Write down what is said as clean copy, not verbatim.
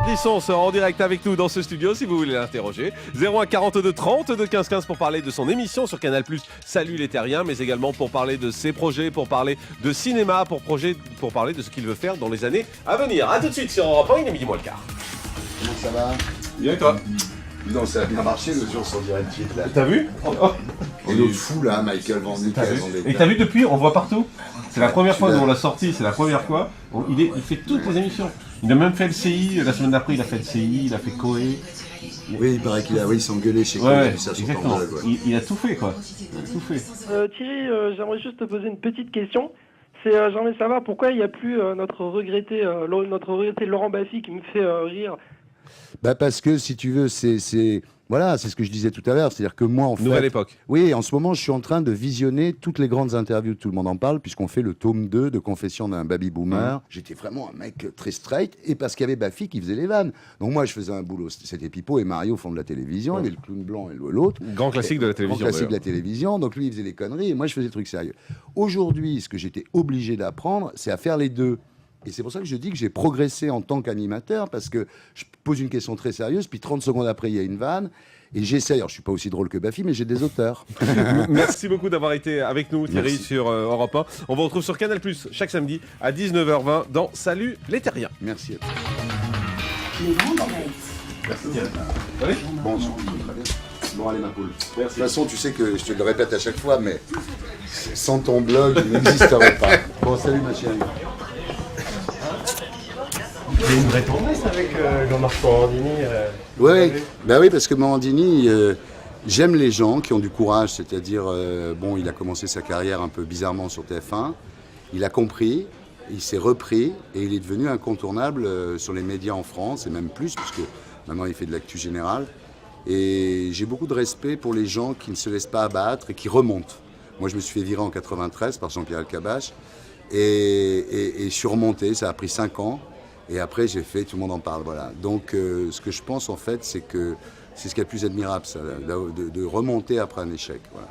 Ardisson sera en direct avec nous dans ce studio si vous voulez l'interroger. 01 42 30 de 15 15 pour parler de son émission sur Canal+, Salut les Terriens, mais également pour parler de ses projets, pour parler de cinéma, pour parler de ce qu'il veut faire dans les années à venir. A tout de suite sur Europe 1, il est midi moins le quart. Comment ça va? Bien et toi? Dis donc, ça a bien marché le jour sur Direct Hit là. T'as vu? Et l'autre fou là, Michael Van Dyke. Et t'as vu depuis, on voit partout. C'est la première fois qu'on l'a sorti, c'est la première fois. Il fait toutes les émissions. Il a même fait le CI, la semaine d'après il a fait le CI, il a fait Koé. Oui, il paraît qu'il a s'engueulé chez Koé, Ouais, ça exactement. Il a tout fait quoi. Tout fait. Thierry, j'aimerais juste te poser une petite question. J'aimerais savoir pourquoi il n'y a plus notre regretté Laurent Baffy qui me fait rire. Bah parce que si tu veux, voilà, c'est ce que je disais tout à l'heure, c'est-à-dire que moi en fait... Nouvelle époque. Oui, en ce moment je suis en train de visionner toutes les grandes interviews, tout le monde en parle, puisqu'on fait le tome 2 de Confession d'un baby boomer. J'étais vraiment un mec très straight, et parce qu'il y avait Baffy qui faisait les vannes. Donc moi je faisais un boulot, c'était Pipo et Mario au fond de la télévision, il y avait le clown blanc et l'autre. Grand classique de la télévision. Grand classique de la télévision, donc lui il faisait les conneries, et moi je faisais des trucs sérieux. Aujourd'hui, ce que j'étais obligé d'apprendre, c'est à faire les deux. Et c'est pour ça que je dis que j'ai progressé en tant qu'animateur, parce que je pose une question très sérieuse, puis 30 secondes après, il y a une vanne, et j'essaie, alors je suis pas aussi drôle que Baffy, mais j'ai des auteurs. Merci beaucoup d'avoir été avec nous, Thierry, sur Europe 1. On vous retrouve sur Canal+, chaque samedi à 19h20 dans Salut les Terriens. Merci à toi. Les grands direct. Merci. Allez. Bon, très bien. Bon, allez, ma poule. Merci. De toute façon, tu sais que je te le répète à chaque fois, mais sans ton blog, il n'existerait pas. Bon, salut ma chérie. Il y a une vraie tendresse avec Jean-Marc Morandini. Oui, bah oui, parce que Morandini, j'aime les gens qui ont du courage, c'est-à-dire, bon, il a commencé sa carrière un peu bizarrement sur TF1, il a compris, il s'est repris et il est devenu incontournable sur les médias en France, et même plus, puisque maintenant il fait de l'actu générale. Et j'ai beaucoup de respect pour les gens qui ne se laissent pas abattre et qui remontent. Moi, je me suis fait virer en 93 par Jean-Pierre Elkabbach, et je suis remonté, ça a pris 5 ans. Et après, j'ai fait, tout le monde en parle, voilà. Donc, ce que je pense, en fait, c'est que c'est ce qui est le plus admirable, ça, de remonter après un échec, voilà.